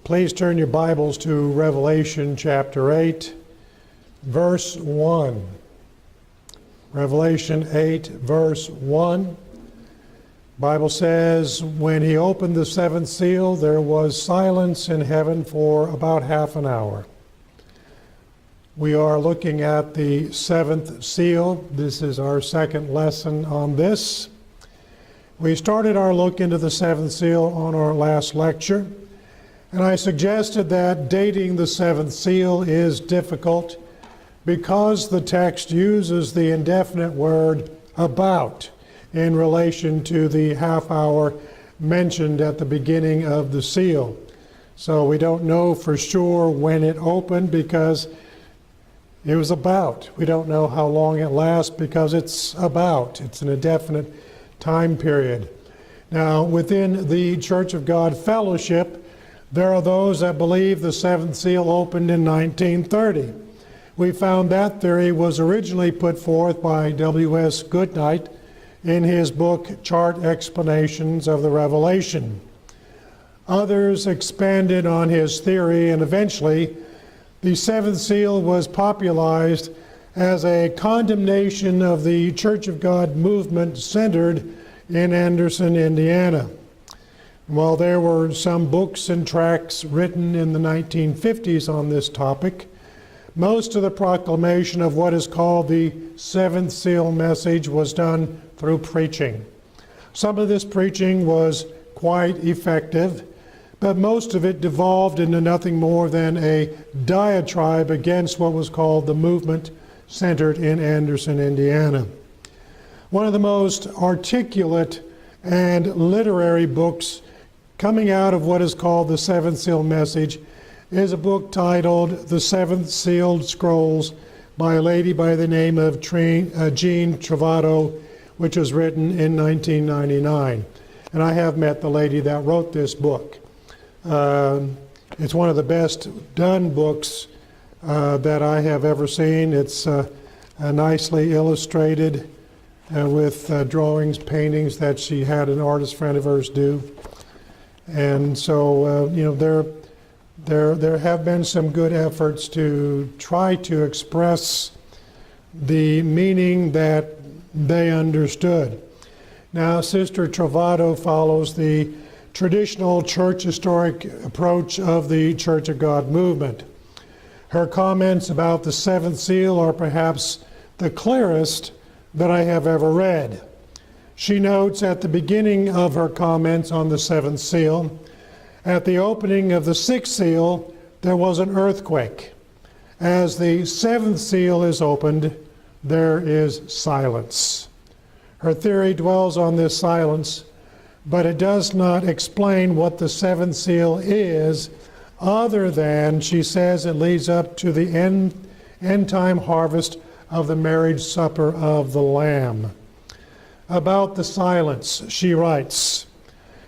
Please turn your Bibles to Revelation chapter 8, verse 1. Revelation 8, verse 1. Bible says, when he opened the seventh seal, there was silence in heaven for about half an hour. We are looking at the seventh seal. This is our second lesson on this. We started our look into the seventh seal on our last lecture, and I suggested that dating the seventh seal is difficult because the text uses the indefinite word about in relation to the half hour mentioned at the beginning of the seal. So we don't know for sure when it opened because it was about. We don't know how long it lasts because it's about. It's an indefinite time period. Now, within the Church of God Fellowship, there are those that believe the seventh seal opened in 1930. We found that theory was originally put forth by W.S. Goodnight in his book, Chart Explanations of the Revelation. Others expanded on his theory, and eventually the seventh seal was popularized as a condemnation of the Church of God movement centered in Anderson, Indiana. While there were some books and tracts written in the 1950s on this topic, most of the proclamation of what is called the seventh seal message was done through preaching. Some of this preaching was quite effective, but most of it devolved into nothing more than a diatribe against what was called the movement centered in Anderson, Indiana. One of the most articulate and literary books coming out of what is called the seventh seal message is a book titled The Seventh Sealed Scrolls by a lady by the name of Jean Trovato, which was written in 1999. And I have met the lady that wrote this book. It's one of the best done books that I have ever seen. It's nicely illustrated with drawings, paintings that she had an artist friend of hers do. And so, there have been some good efforts to try to express the meaning that they understood. Now, Sister Trovato follows the traditional church historic approach of the Church of God movement. Her comments about the seventh seal are perhaps the clearest that I have ever read. She notes at the beginning of her comments on the seventh seal, at the opening of the sixth seal, there was an earthquake. As the seventh seal is opened, there is silence. Her theory dwells on this silence, but it does not explain what the seventh seal is, other than she says it leads up to the end time harvest of the marriage supper of the Lamb. About the silence, she writes,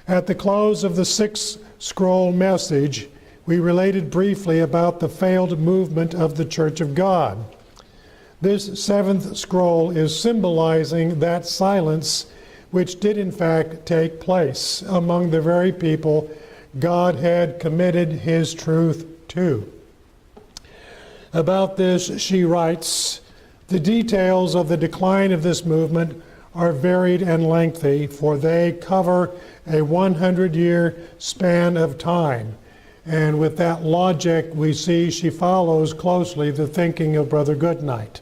at the close of the sixth scroll message, we related briefly about the failed movement of the Church of God. This seventh scroll is symbolizing that silence which did in fact take place among the very people God had committed his truth to. About this, she writes, the details of the decline of this movement are varied and lengthy, for they cover a 100-year span of time. And with that logic, we see she follows closely the thinking of Brother Goodnight.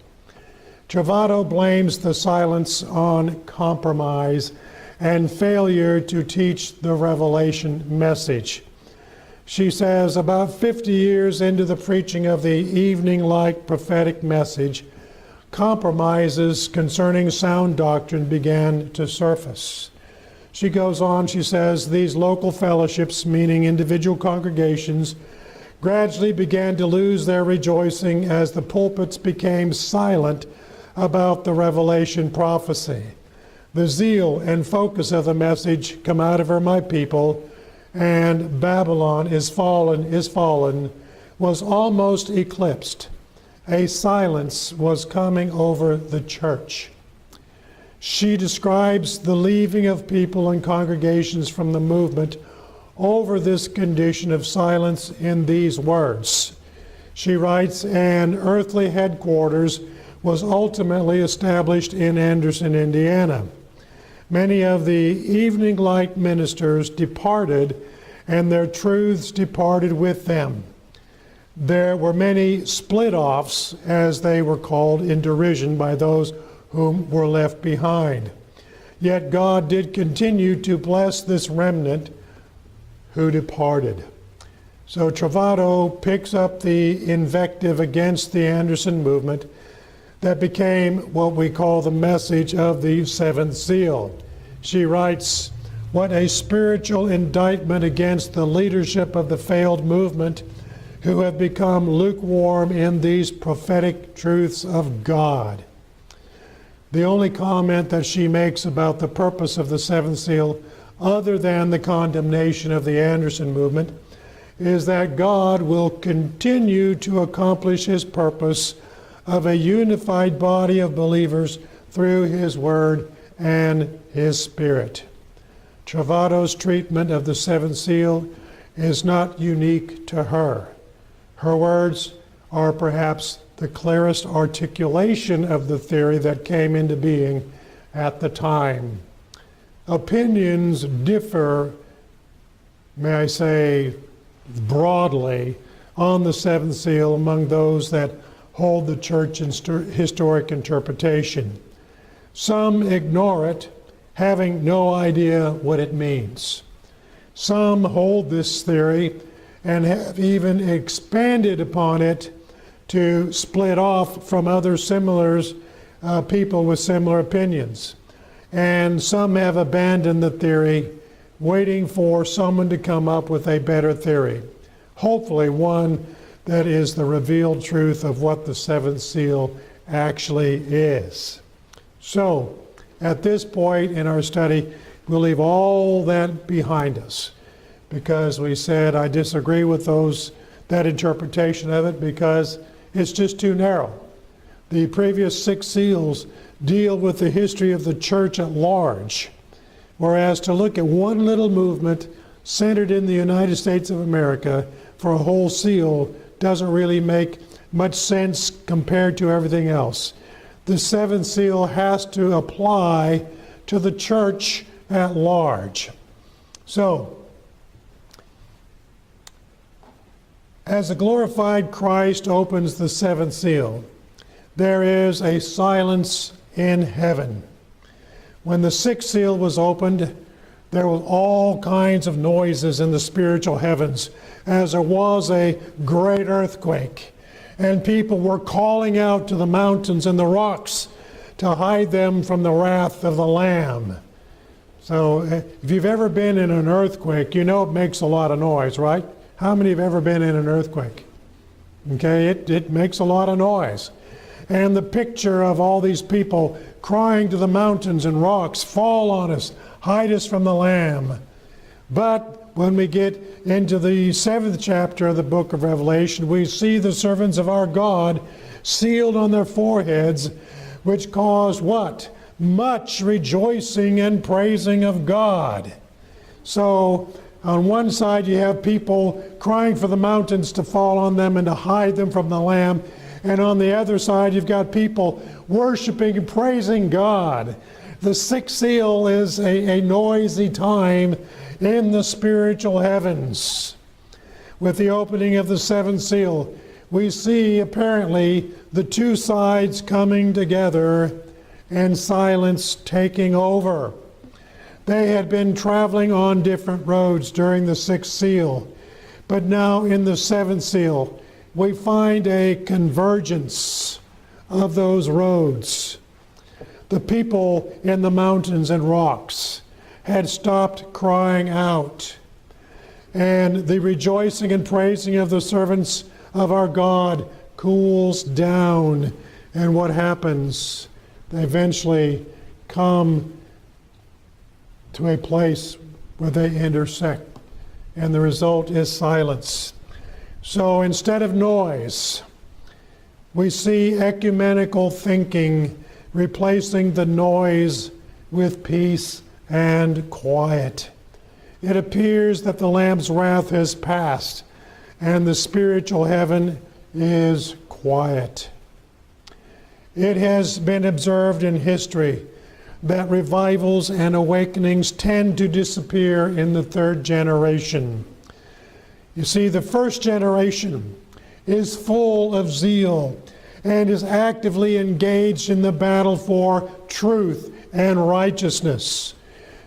Trovato blames the silence on compromise and failure to teach the Revelation message. She says, about 50 years into the preaching of the evening-like prophetic message, compromises concerning sound doctrine began to surface. She goes on, she says, these local fellowships, meaning individual congregations, gradually began to lose their rejoicing as the pulpits became silent about the Revelation prophecy. The zeal and focus of the message, come out of her, my people, and Babylon is fallen, was almost eclipsed. A silence was coming over the church. She describes the leaving of people and congregations from the movement over this condition of silence in these words. She writes, "An earthly headquarters was ultimately established in Anderson, Indiana. Many of the evening light ministers departed, and their truths departed with them. There were many split-offs, as they were called in derision by those whom were left behind. Yet God did continue to bless this remnant who departed." So Trovato picks up the invective against the Anderson movement that became what we call the message of the seventh seal. She writes, "What a spiritual indictment against the leadership of the failed movement, who have become lukewarm in these prophetic truths of God." The only comment that she makes about the purpose of the seventh seal, other than the condemnation of the Anderson movement, is that God will continue to accomplish his purpose of a unified body of believers through his word and his spirit. Trovato's treatment of the seventh seal is not unique to her. Her words are perhaps the clearest articulation of the theory that came into being at the time. Opinions differ, may I say, broadly on the seventh seal among those that hold the church in historic interpretation. Some ignore it, having no idea what it means. Some hold this theory and have even expanded upon it to split off from other people with similar opinions. And some have abandoned the theory, waiting for someone to come up with a better theory. Hopefully one that is the revealed truth of what the seventh seal actually is. So, at this point in our study, we'll leave all that behind us, because we said I disagree with that interpretation of it because it's just too narrow. The previous 6 seals deal with the history of the church at large, whereas to look at one little movement centered in the United States of America for a whole seal doesn't really make much sense compared to everything else. The seventh seal has to apply to the church at large. So, as the glorified Christ opens the seventh seal, there is a silence in heaven. When the sixth seal was opened, there were all kinds of noises in the spiritual heavens, as there was a great earthquake, and people were calling out to the mountains and the rocks to hide them from the wrath of the Lamb. So if you've ever been in an earthquake, you know it makes a lot of noise, right? How many have ever been in an earthquake? Okay, it makes a lot of noise. And the picture of all these people crying to the mountains and rocks, "Fall on us, hide us from the Lamb." But when we get into the 7th chapter of the book of Revelation, we see the servants of our God sealed on their foreheads, which caused what? Much rejoicing and praising of God. So on one side you have people crying for the mountains to fall on them and to hide them from the Lamb. And on the other side you've got people worshiping and praising God. The sixth seal is a noisy time in the spiritual heavens. With the opening of the seventh seal, we see apparently the two sides coming together and silence taking over. They had been traveling on different roads during the sixth seal, but now in the seventh seal, we find a convergence of those roads. The people in the mountains and rocks had stopped crying out, and the rejoicing and praising of the servants of our God cools down. And what happens? They eventually come to a place where they intersect, and the result is silence. So instead of noise, we see ecumenical thinking replacing the noise with peace and quiet. it appears that the Lamb's wrath has passed and the spiritual heaven is quiet. It has been observed in history that revivals and awakenings tend to disappear in the third generation. You see, the first generation is full of zeal and is actively engaged in the battle for truth and righteousness.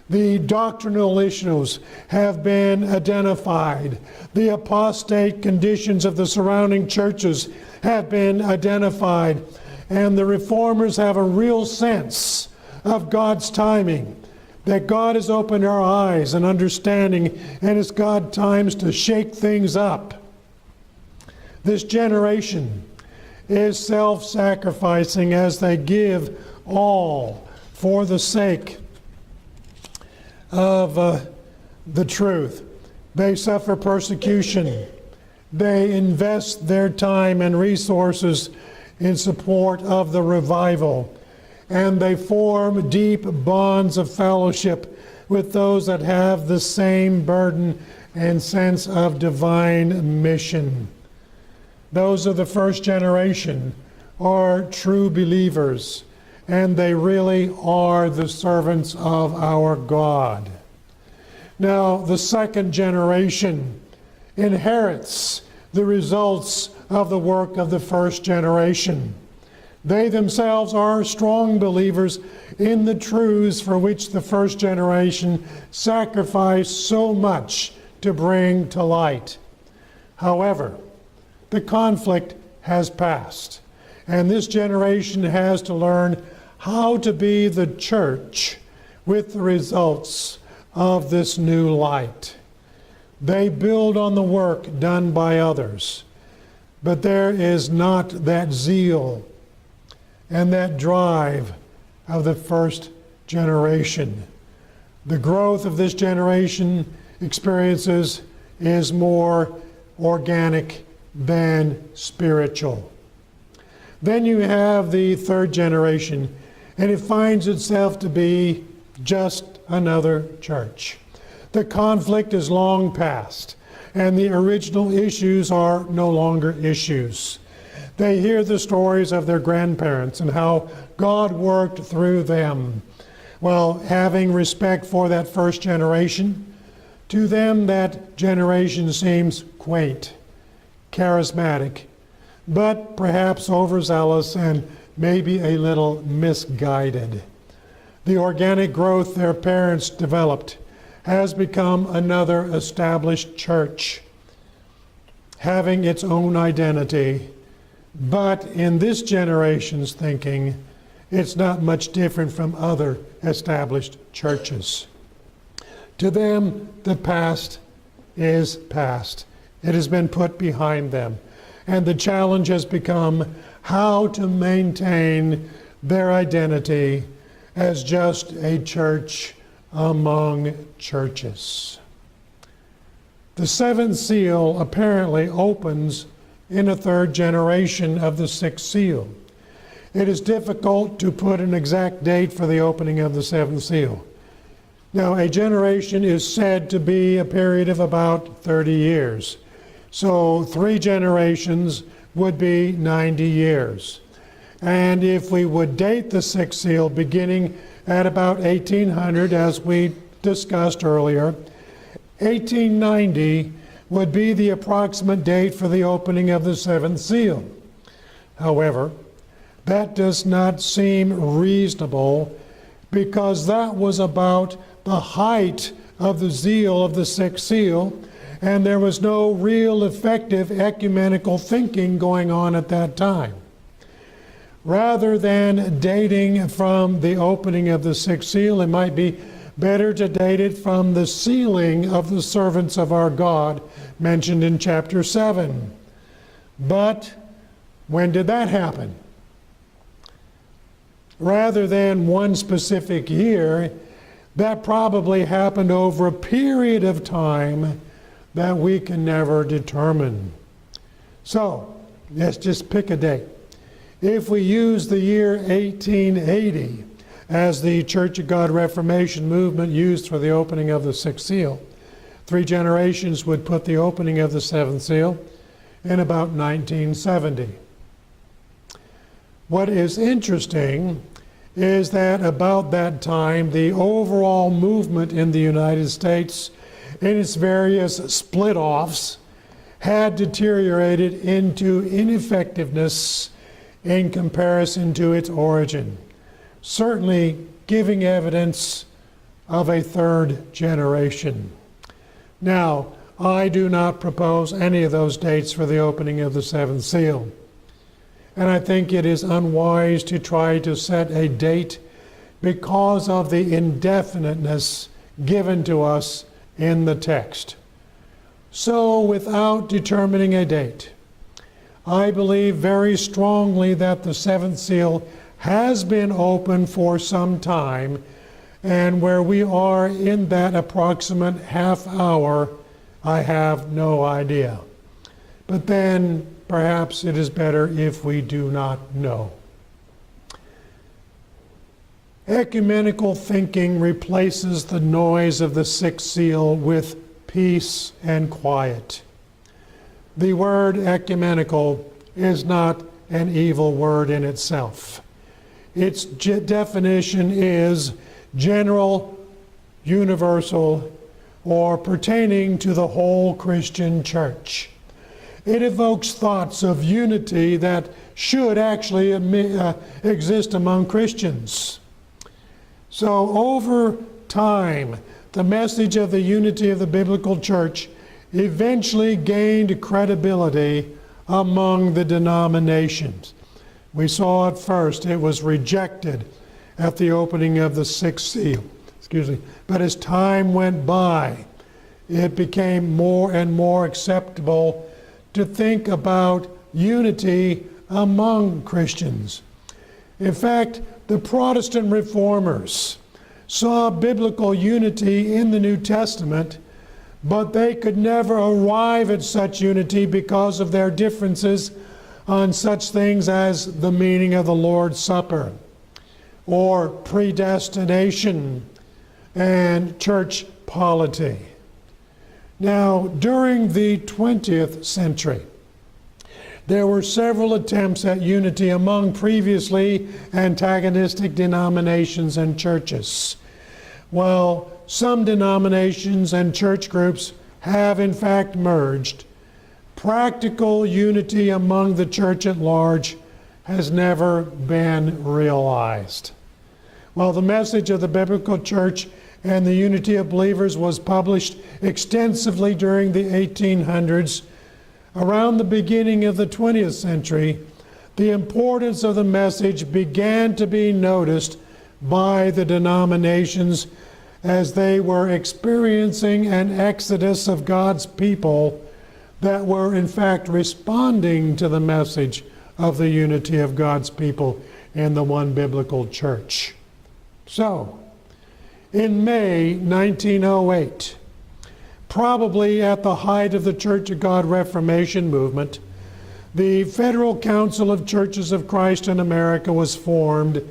The doctrinal issues have been identified. The apostate conditions of the surrounding churches have been identified. And the reformers have a real sense of God's timing, that God has opened our eyes and understanding, and it's God times to shake things up. This generation is self-sacrificing as they give all for the sake of the truth. They suffer persecution. They invest their time and resources in support of the revival. And they form deep bonds of fellowship with those that have the same burden and sense of divine mission. Those of the first generation are true believers, and they really are the servants of our God. Now, the second generation inherits the results of the work of the first generation. They themselves are strong believers in the truths for which the first generation sacrificed so much to bring to light. However, the conflict has passed, and this generation has to learn how to be the church with the results of this new light. They build on the work done by others, but there is not that zeal and that drive of the first generation. The growth of this generation experiences is more organic than spiritual. Then you have the third generation, and it finds itself to be just another church. The conflict is long past, and the original issues are no longer issues. They hear the stories of their grandparents and how God worked through them. Well, having respect for that first generation, to them that generation seems quaint, charismatic, but perhaps overzealous and maybe a little misguided. The organic growth their parents developed has become another established church, having its own identity. But in this generation's thinking, it's not much different from other established churches. To them, the past is past. It has been put behind them. And the challenge has become how to maintain their identity as just a church among churches. The seventh seal apparently opens in a third generation of the sixth seal. It is difficult to put an exact date for the opening of the seventh seal. Now, a generation is said to be a period of about 30 years. So 3 generations would be 90 years. And if we would date the sixth seal beginning at about 1800, as we discussed earlier, 1890 would be the approximate date for the opening of the seventh seal. However, that does not seem reasonable because that was about the height of the zeal of the sixth seal, and there was no real effective ecumenical thinking going on at that time. Rather than dating from the opening of the sixth seal, it might be better to date it from the sealing of the servants of our God mentioned in chapter 7. But when did that happen? Rather than one specific year, that probably happened over a period of time that we can never determine. So, let's just pick a date. If we use the year 1880 as the Church of God Reformation movement used for the opening of the sixth seal, 3 generations would put the opening of the seventh seal in about 1970. What is interesting is that about that time, the overall movement in the United States, in its various split-offs, had deteriorated into ineffectiveness in comparison to its origin, certainly giving evidence of a third generation. Now, I do not propose any of those dates for the opening of the seventh seal. And I think it is unwise to try to set a date because of the indefiniteness given to us in the text. So, without determining a date, I believe very strongly that the seventh seal has been open for some time, and where we are in that approximate half hour, I have no idea. But then perhaps it is better if we do not know. Ecumenical thinking replaces the noise of the sixth seal with peace and quiet. The word ecumenical is not an evil word in itself. Its definition is general, universal, or pertaining to the whole Christian church. It evokes thoughts of unity that should actually exist among Christians. So over time, the message of the unity of the biblical church eventually gained credibility among the denominations. We saw at first it was rejected at the opening of the sixth seal. But as time went by, it became more and more acceptable to think about unity among Christians. In fact, the Protestant reformers saw biblical unity in the New Testament, but they could never arrive at such unity because of their differences on such things as the meaning of the Lord's Supper, or predestination, and church polity. Now, during the 20th century, there were several attempts at unity among previously antagonistic denominations and churches. While some denominations and church groups have in fact merged, practical unity among the church at large has never been realized. While the message of the biblical church and the unity of believers was published extensively during the 1800s, around the beginning of the 20th century, the importance of the message began to be noticed by the denominations as they were experiencing an exodus of God's people that were in fact responding to the message of the unity of God's people in the one biblical church. So, in May 1908, probably at the height of the Church of God Reformation movement, the Federal Council of Churches of Christ in America was formed,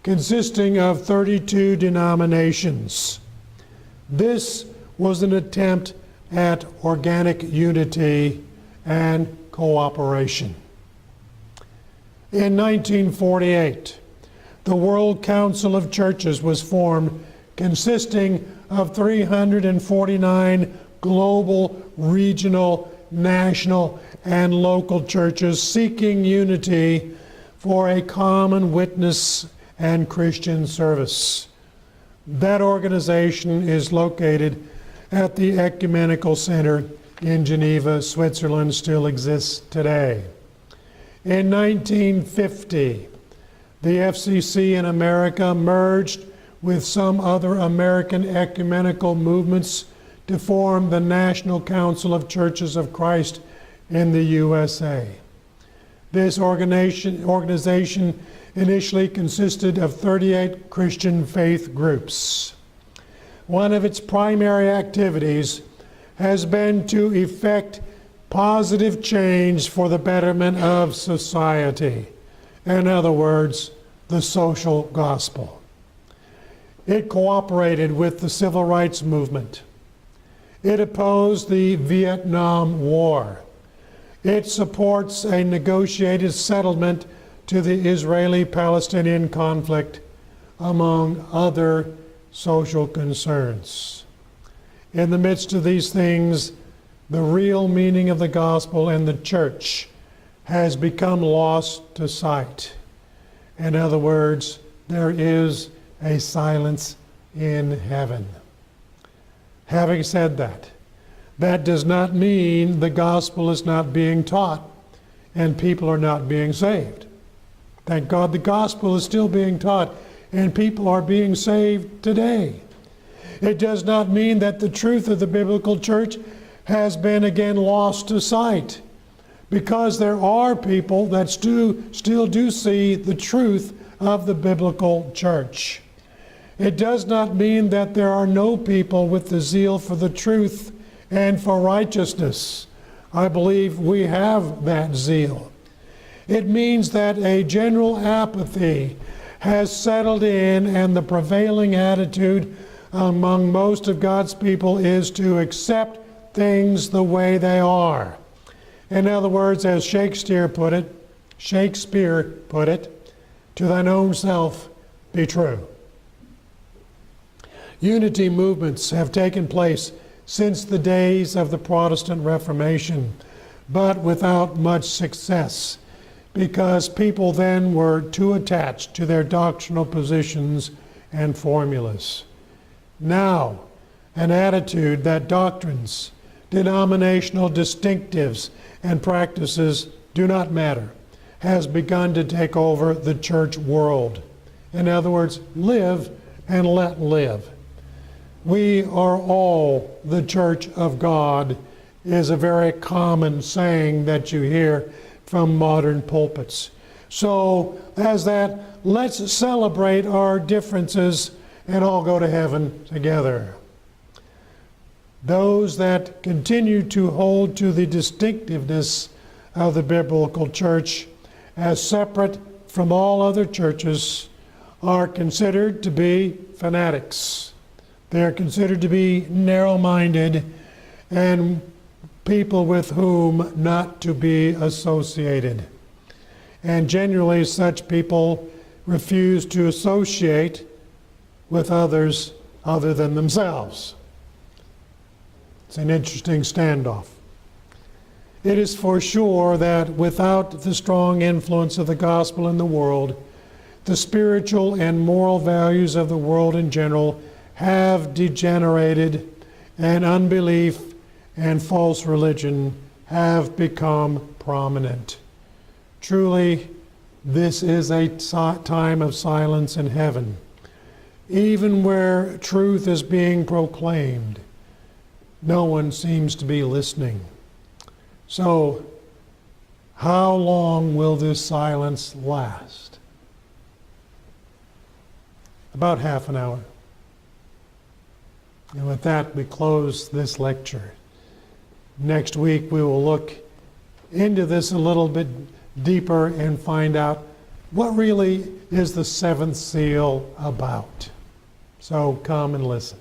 consisting of 32 denominations. This was an attempt at organic unity and cooperation. In 1948, the World Council of Churches was formed, consisting of 349 global, regional, national, and local churches seeking unity for a common witness and Christian service. That organization is located at the Ecumenical Center in Geneva, Switzerland, still exists today. In 1950, the FCC in America merged with some other American ecumenical movements to form the National Council of Churches of Christ in the USA. This organization initially consisted of 38 Christian faith groups. One of its primary activities has been to effect positive change for the betterment of society. In other words, the social gospel. It cooperated with the civil rights movement. It opposed the Vietnam War. It supports a negotiated settlement to the Israeli-Palestinian conflict, among other social concerns. In the midst of these things, the real meaning of the gospel and the church has become lost to sight. In other words, there is a silence in heaven. Having said that, that does not mean the gospel is not being taught and people are not being saved. Thank God the gospel is still being taught and people are being saved today. It does not mean that the truth of the biblical church has been again lost to sight, because there are people that still do see the truth of the biblical church. It does not mean that there are no people with the zeal for the truth and for righteousness. I believe we have that zeal. It means that a general apathy has settled in, and the prevailing attitude among most of God's people is to accept things the way they are. In other words, as Shakespeare put it, to thine own self be true. Unity movements have taken place since the days of the Protestant Reformation, but without much success, because people then were too attached to their doctrinal positions and formulas. Now, an attitude that doctrines, denominational distinctives, and practices do not matter has begun to take over the church world. In other words, live and let live. We are all the church of God is a very common saying that you hear from modern pulpits. So as that, let's celebrate our differences and all go to heaven together. Those that continue to hold to the distinctiveness of the biblical church as separate from all other churches are considered to be fanatics. They are considered to be narrow-minded and people with whom not to be associated. And generally such people refuse to associate with others other than themselves. It's an interesting standoff. It is for sure that without the strong influence of the gospel in the world, the spiritual and moral values of the world in general have degenerated, and unbelief and false religion have become prominent. Truly, this is a time of silence in heaven. Even where truth is being proclaimed, no one seems to be listening. So, how long will this silence last? About half an hour. And with that, we close this lecture. Next week, we will look into this a little bit deeper and find out what really is the seventh seal about. So come and listen.